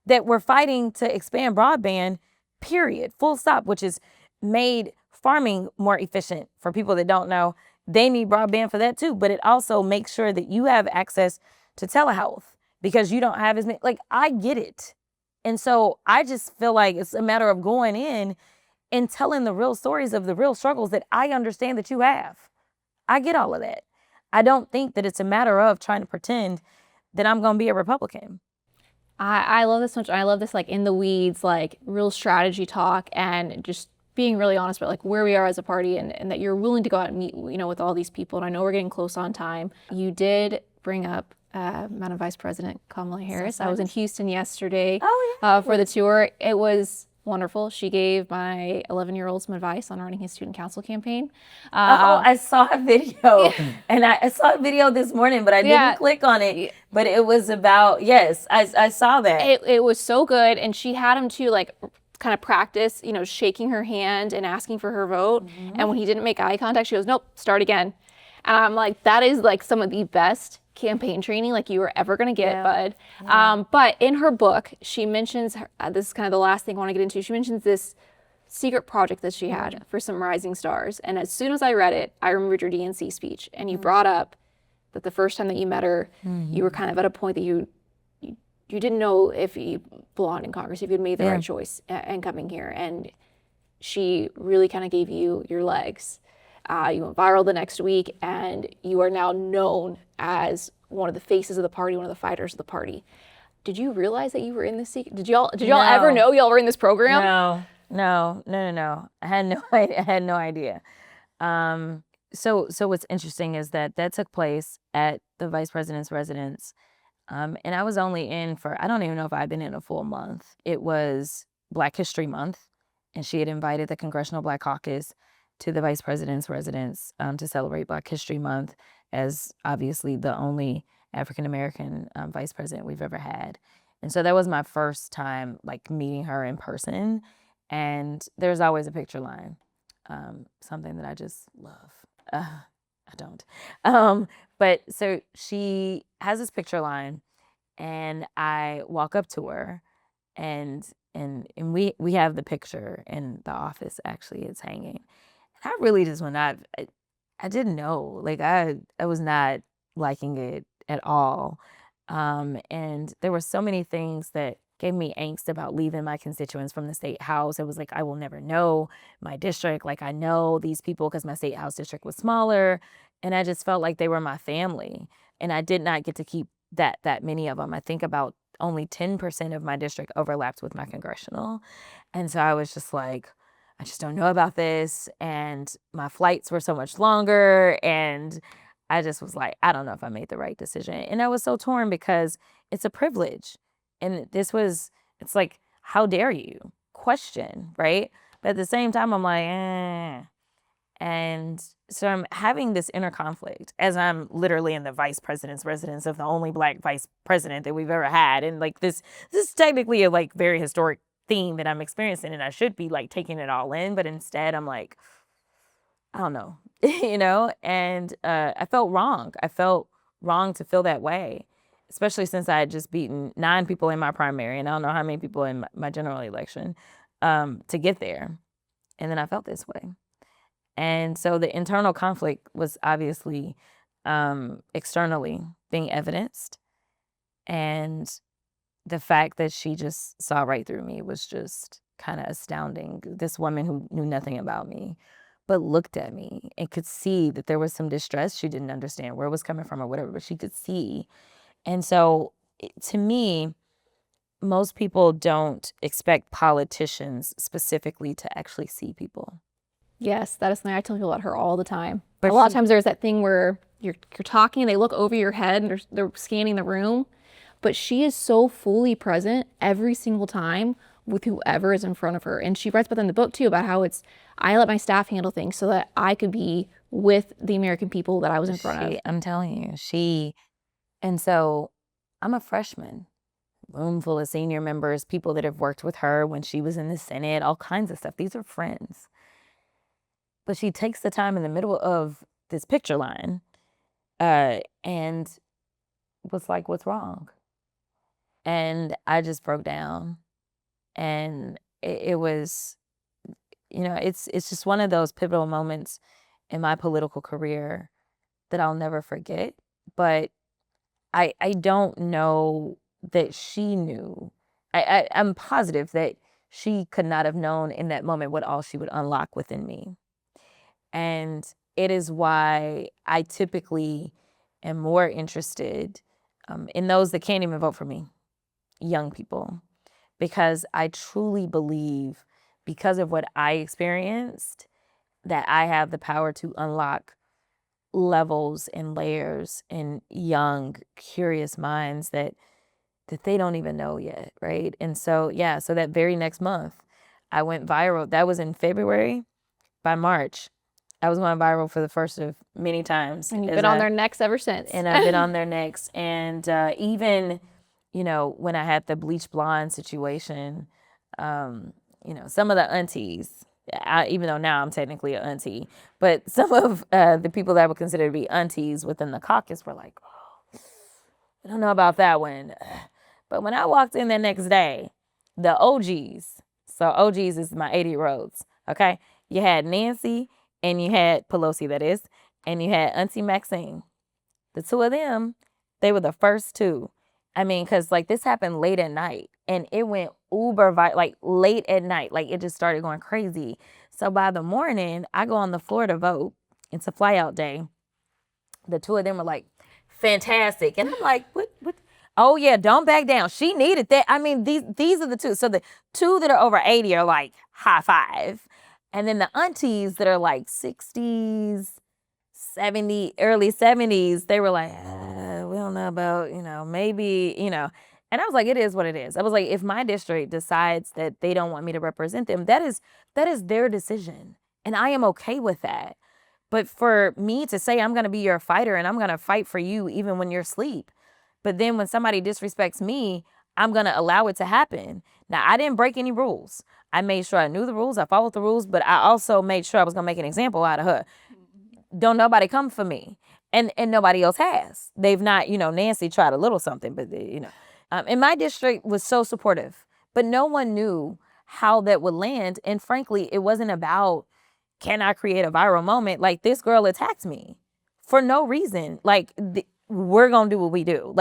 that were fighting to expand broadband, period, full stop, which has made farming more efficient. For people that don't know, they need broadband for that too, but it also makes sure that you have access to telehealth because you don't have as many, like, I get it. And so I just feel like it's a matter of going in and telling the real stories of the real struggles that I understand that you have. I get all of that. I don't think that it's a matter of trying to pretend that I'm going to be a Republican. I love this much. I love this, like, in the weeds, like, real strategy talk and just being really honest about, like, where we are as a party and that you're willing to go out and meet, with all these people. And I know we're getting close on time. You did bring up Madam Vice President Kamala Harris. I was in Houston yesterday for the tour. It was wonderful. She gave my 11-year-old some advice on running his student council campaign. I saw a video and I saw a video this morning, but I didn't click on it. But it was about, yes, I saw that. It was so good. And she had him to, like, kind of practice, shaking her hand and asking for her vote. Mm-hmm. And when he didn't make eye contact, she goes, nope, start again. And I'm like, that is, like, some of the best campaign training, like, you were ever going to get, bud. Yeah. But in her book, she mentions, this is kind of the last thing I want to get into, she mentions this secret project that she had for some rising stars. And as soon as I read it, I remembered your DNC speech. And you brought up that the first time that you met her, you were kind of at a point that you didn't know if you belonged in Congress, if you'd made the right choice in coming here. And she really kind of gave you your legs. You went viral the next week, and you are now known as one of the faces of the party, one of the fighters of the party. Did you realize that you were in this secret? Did y'all ever know y'all were in this program? No. I had no idea. So what's interesting is that took place at the vice president's residence. And I was only in for, I don't even know if I'd been in a full month. It was Black History Month, and she had invited the Congressional Black Caucus to the vice president's residence to celebrate Black History Month as obviously the only African American vice president we've ever had. And so that was my first time like meeting her in person. And there's always a picture line, something that I just love. I don't. But so she has this picture line, and I walk up to her, and we have the picture in the office. Actually, it's hanging. And I really just I didn't know. Like I was not liking it at all. And there were so many things that gave me angst about leaving my constituents from the state house. It was like, I will never know my district. Like I know these people because my state house district was smaller, and I just felt like they were my family. And I did not get to keep that many of them. I think about only 10% of my district overlaps with my congressional. And so I was just like, I just don't know about this. And my flights were so much longer. And I just was like, I don't know if I made the right decision. And I was so torn because it's a privilege. And it's like, how dare you question, right? But at the same time, I'm like, eh. And so I'm having this inner conflict as I'm literally in the vice president's residence of the only Black vice president that we've ever had. And like this is technically a like very historic theme that I'm experiencing, and I should be like taking it all in, but instead I'm like, I don't know, and I felt wrong. I felt wrong to feel that way, especially since I had just beaten 9 people in my primary, and I don't know how many people in my general election to get there. And then I felt this way. And so the internal conflict was obviously externally being evidenced. And the fact that she just saw right through me was just kind of astounding. This woman who knew nothing about me, but looked at me and could see that there was some distress. She didn't understand where it was coming from or whatever, but she could see. And so to me, most people don't expect politicians specifically to actually see people. Yes, that is something I tell people about her all the time. But a lot of times there's that thing where you're talking and they look over your head and they're scanning the room, but she is so fully present every single time with whoever is in front of her. And she writes about that in the book too, about how I let my staff handle things so that I could be with the American people that I was in front of. I'm telling you, and so I'm a freshman, room full of senior members, people that have worked with her when she was in the Senate, all kinds of stuff. These are friends. But she takes the time in the middle of this picture line and was like, what's wrong? And I just broke down. And it was, it's just one of those pivotal moments in my political career that I'll never forget. But I don't know that she knew. I'm positive that she could not have known in that moment what all she would unlock within me. And it is why I typically am more interested in those that can't even vote for me, young people, because I truly believe, because of what I experienced, that I have the power to unlock levels and layers in young, curious minds that they don't even know yet, right? And so, so that very next month, I went viral. That was in February. By March, I was going viral for the first of many times. And you've been on their necks ever since. And I've been on their necks. And even, when I had the bleach blonde situation, some of the aunties, even though now I'm technically an auntie, but some of the people that I would consider to be aunties within the caucus were like, oh, I don't know about that one. But when I walked in the next day, the OGs, so OGs is my 80-year-olds, okay? You had Nancy and you had Pelosi, that is, and you had Auntie Maxine. The two of them, they were the first two. I mean, because like this happened late at night and it went like late at night. Like it just started going crazy. So by the morning, I go on the floor to vote. It's a flyout day. The two of them were like, fantastic. And I'm like, what? Oh yeah, don't back down. She needed that. I mean, these are the two. So the two that are over 80 are like high five. And then the aunties that are like 60s, early 70s, they were like, we don't know about, maybe, And I was like, it is what it is. I was like, if my district decides that they don't want me to represent them, that is their decision. And I am okay with that. But for me to say I'm going to be your fighter and I'm going to fight for you even when you're asleep, but then when somebody disrespects me, I'm going to allow it to happen. Now, I didn't break any rules. I made sure I knew the rules. I followed the rules, but I also made sure I was going to make an example out of her. Don't nobody come for me. And nobody else has. They've not, Nancy tried a little something, but, and my district was so supportive, but no one knew how that would land. And frankly, it wasn't about, can I create a viral moment? Like, this girl attacked me for no reason. Like, we're going to do what we do.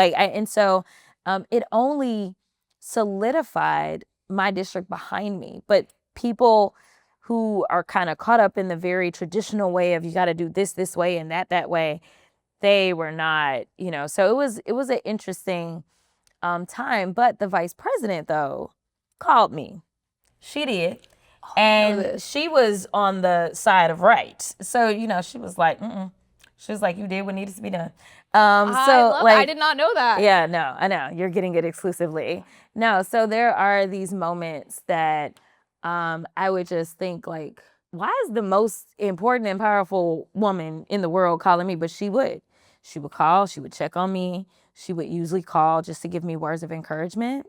So it only solidified my district behind me. But people who are kind of caught up in the very traditional way of you got to do this way and that way, they were not, so it was an interesting time. But the vice president, though, called me. She did. And she was on the side of right. So, she was like, She was like, you did what needed to be done. I did not know that. Yeah, no, I know. You're getting it exclusively. No, so there are these moments that I would just think, like, why is the most important and powerful woman in the world calling me? But she would call, she would check on me. She would usually call just to give me words of encouragement.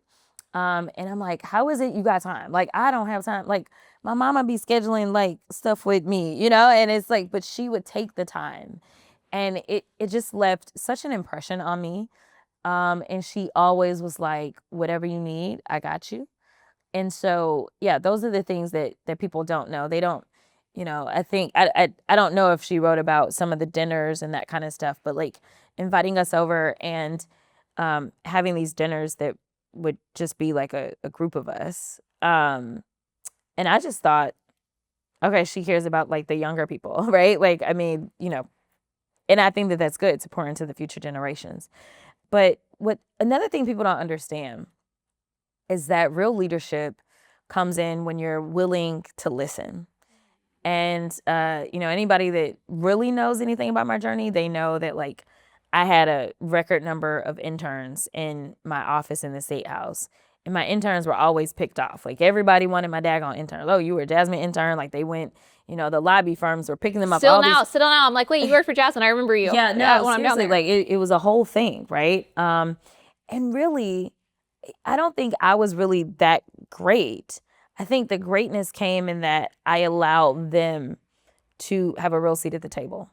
And I'm like, how is it you got time? Like, I don't have time. Like, my mama be scheduling like stuff with me, and it's like, but she would take the time. And it just left such an impression on me. And she always was like, whatever you need, I got you. And so, yeah, those are the things that people don't know. They don't, I think, I don't know if she wrote about some of the dinners and that kind of stuff, but like inviting us over and having these dinners that would just be like a group of us. And I just thought, okay, she cares about like the younger people, right? Like, I mean, and I think that that's good to pour into the future generations. But another thing people don't understand is that real leadership comes in when you're willing to listen. And, anybody that really knows anything about my journey, they know that like I had a record number of interns in my office in the State House. And my interns were always picked off. Like, everybody wanted my daggone intern. Oh, you were a Jasmine intern. Like, they went, the lobby firms were picking them up. Still now. I'm like, wait, you work for Jasmine. I remember you. Yeah, no, when I'm down there. Like, it was a whole thing, right? And really, I don't think I was really that great. I think the greatness came in that I allowed them to have a real seat at the table.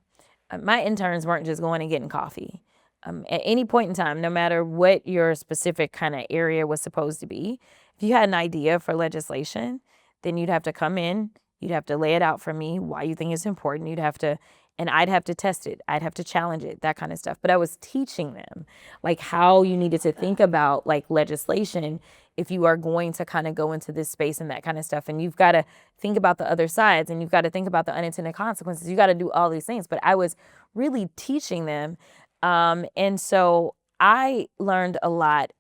My interns weren't just going and getting coffee. At any point in time, no matter what your specific kind of area was supposed to be, if you had an idea for legislation, then you'd have to come in, you'd have to lay it out for me, why you think it's important, and I'd have to test it, I'd have to challenge it, that kind of stuff. But I was teaching them like how you needed to think about like legislation if you are going to kind of go into this space and that kind of stuff. And you've got to think about the other sides, and you've got to think about the unintended consequences. You got to do all these things. But I was really teaching them. And so I learned a lot,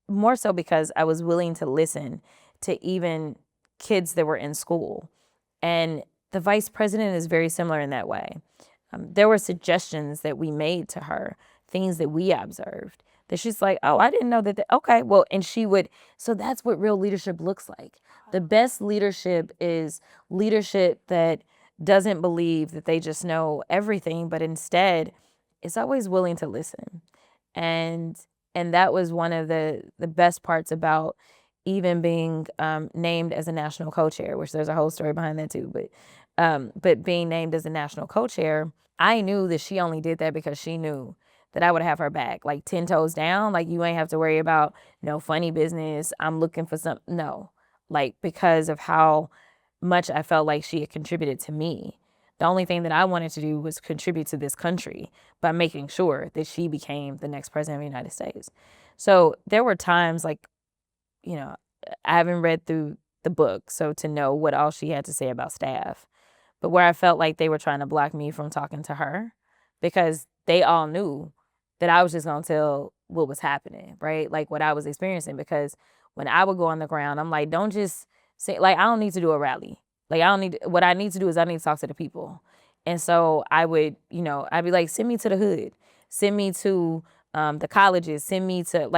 more so because I was willing to listen to even kids that were in school. And the vice president is very similar in that way. There were suggestions that we made to her, things that we observed, that she's like, oh, I didn't know that. Okay, well, and she would. So that's what real leadership looks like. The best leadership is leadership that doesn't believe that they just know everything, but instead is always willing to listen. And that was one of the best parts about even being named as a national co-chair, which there's a whole story behind that too. But being named as a national co-chair, I knew that she only did that because she knew that I would have her back, like 10 toes down. Like, you ain't have to worry about no funny business. I'm looking for something. No, like, because of how much I felt like she had contributed to me. The only thing that I wanted to do was contribute to this country by making sure that she became the next president of the United States. So there were times like, I haven't read through the book, so to know what all she had to say about staff, but where I felt like they were trying to block me from talking to her because they all knew that I was just going to tell what was happening, right? Like what I was experiencing, because when I would go on the ground, I'm like, don't just say, like, I don't need to do a rally. Like, what I need to do is I need to talk to the people. And so I would, I'd be like, send me to the hood, send me to the colleges, send me to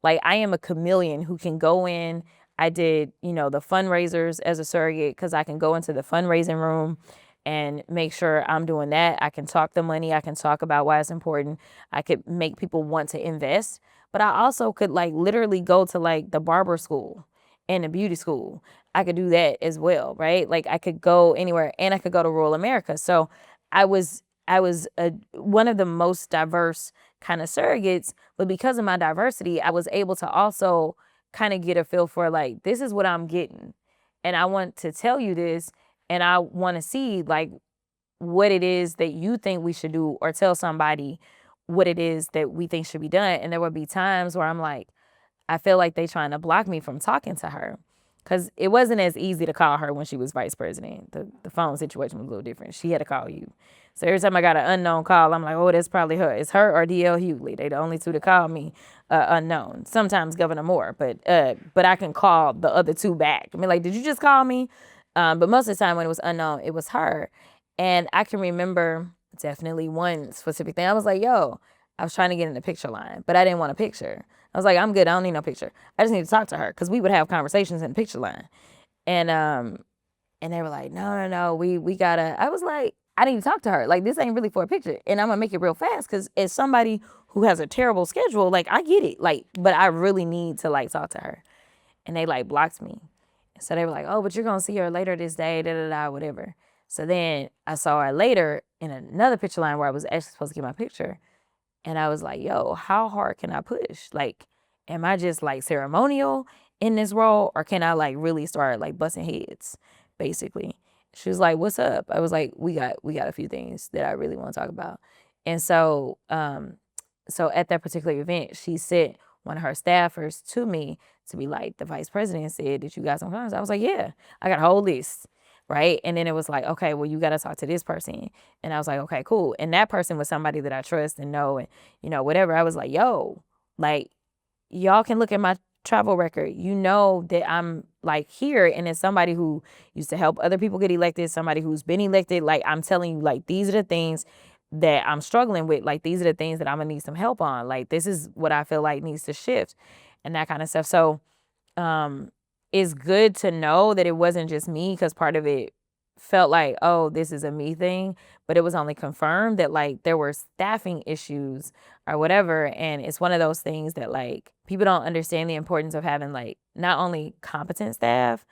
I am a chameleon who can go in. I did, the fundraisers as a surrogate because I can go into the fundraising room and make sure I'm doing that. I can talk the money. I can talk about why it's important. I could make people want to invest. But I also could literally go to the barber school and the beauty school. I could do that as well, right? I could go anywhere, and I could go to rural America. So I was one of the most diverse kind of surrogates, but because of my diversity, I was able to also kind of get a feel for this is what I'm getting. And I want to tell you this, and I want to see what it is that you think we should do, or tell somebody what it is that we think should be done. And there would be times where I'm like, I feel like they trying to block me from talking to her, because it wasn't as easy to call her when she was vice president. The phone situation was a little different. She had to call you. So every time I got an unknown call, I'm like, oh, that's probably her. It's her or D.L. Hughley. They the only two to call me unknown. Sometimes Governor Moore, but I can call the other two back. I mean, did you just call me? But most of the time when it was unknown, it was her. And I can remember definitely one specific thing. I was like, yo, I was trying to get in the picture line, but I didn't want a picture. I was like, I'm good. I don't need no picture. I just need to talk to her, because we would have conversations in the picture line. And they were like, no, we gotta. I was like, I need to talk to her. This ain't really for a picture. And I'm gonna make it real fast, because as somebody who has a terrible schedule, I get it. But I really need to talk to her. And they blocked me. So they were like, oh, but you're gonna see her later this day, whatever. So then I saw her later in another picture line where I was actually supposed to get my picture. And I was like, yo, how hard can I push? Am I just ceremonial in this role, or can I really start busting heads, basically? She was like, what's up? I was like, we got a few things that I really want to talk about. And so at that particular event, she sent one of her staffers to me to be like, the vice president said that you got some comments. I was like, yeah, I got a whole list. Right. And then it was like, okay, well, you got to talk to this person. And I was like, okay, cool. And that person was somebody that I trust and know, and, whatever. I was like, yo, y'all can look at my travel record. You know that I'm here, and it's somebody who used to help other people get elected, somebody who's been elected. I'm telling you, these are the things that I'm struggling with. These are the things that I'm gonna need some help on. This is what I feel like needs to shift, and that kind of stuff. So, it's good to know that it wasn't just me, because part of it felt like, oh, this is a me thing, but it was only confirmed that there were staffing issues or whatever. And it's one of those things that people don't understand the importance of having not only competent staff,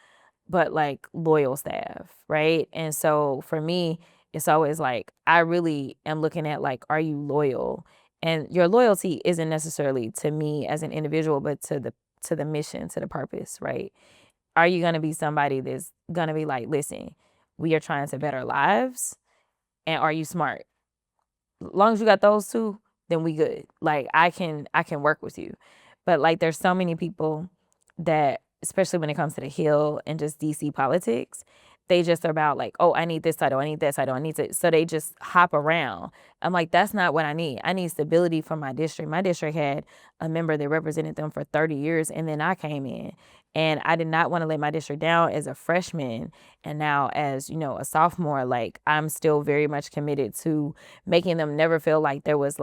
but loyal staff, right? And so for me, it's always I really am looking at are you loyal? And your loyalty isn't necessarily to me as an individual, but to the mission, to the purpose, right? Are you going to be somebody that's going to be listen, we are trying to better lives, and are you smart? As long as you got those two, then we good. I can work with you. But there's so many people that, especially when it comes to the Hill and just DC politics, they just are about oh, I need this title, I need that title, I need to. So they just hop around. I'm like, that's not what I need. I need stability for my district. My district had a member that represented them for 30 years, and then I came in. And I did not want to let my district down as a freshman. And now as, a sophomore, I'm still very much committed to making them never feel like there was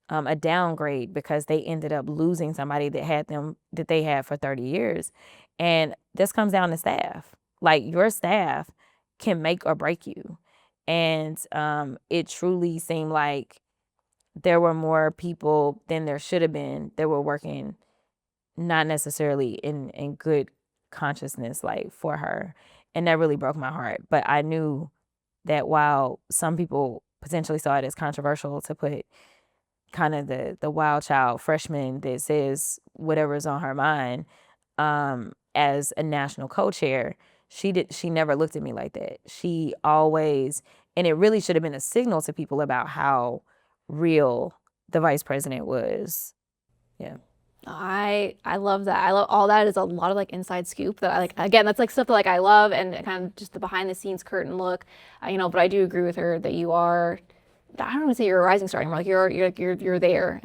a downgrade because they ended up losing somebody that they had for 30 years. And this comes down to staff. Your staff can make or break you. And it truly seemed like there were more people than there should have been that were working not necessarily in good consciousness for her. And that really broke my heart. But I knew that while some people potentially saw it as controversial to put kind of the wild child freshman that says whatever's on her mind as a national co-chair, she never looked at me like that. She always, and it really should have been a signal to people about how real the vice president was. Yeah. I love that. I love all that. Is a lot of inside scoop that I again, that's stuff that I love, and kind of just the behind the scenes curtain look, but I do agree with her that you are, I don't want to say you're a rising star anymore. You're there.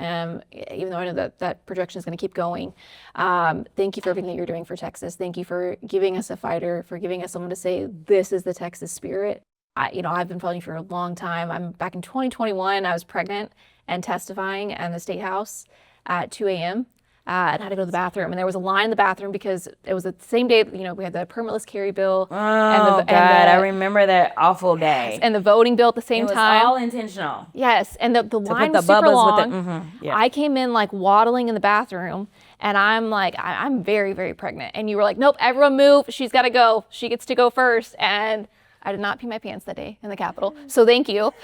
Even though I know that projection is going to keep going. Thank you for everything that you're doing for Texas. Thank you for giving us a fighter, for giving us someone to say, this is the Texas spirit. I've been following you for a long time. I'm back in 2021. I was pregnant and testifying in the State House at 2 a.m. And had to go to the bathroom. And there was a line in the bathroom because it was the same day, we had the permitless carry bill. Oh, God, I remember that awful day. Yes, and the voting bill at the same time. It was all intentional. Yes, and the line was super long. With yeah. I came in like waddling in the bathroom, and I'm like, I'm very, very pregnant. And you were like, nope, everyone move. She's got to go. She gets to go first. And I did not pee my pants that day in the Capitol. So thank you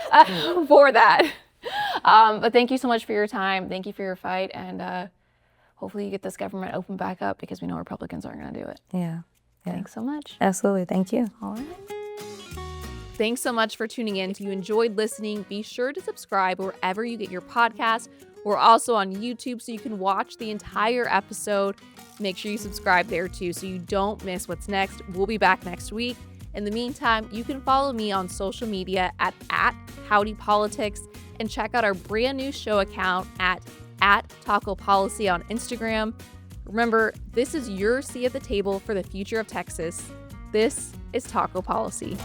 for that. But thank you so much for your time. Thank you for your fight. And hopefully you get this government open back up, because we know Republicans aren't going to do it. Yeah. Thanks so much. Absolutely. Thank you. All right. Thanks so much for tuning in. If you enjoyed listening, be sure to subscribe wherever you get your podcast. We're also on YouTube, so you can watch the entire episode. Make sure you subscribe there too, so you don't miss what's next. We'll be back next week. In the meantime, you can follow me on social media at Howdy Politics, and check out our brand new show account at Taco Policy on Instagram. Remember, this is your seat at the table for the future of Texas. This is Taco Policy.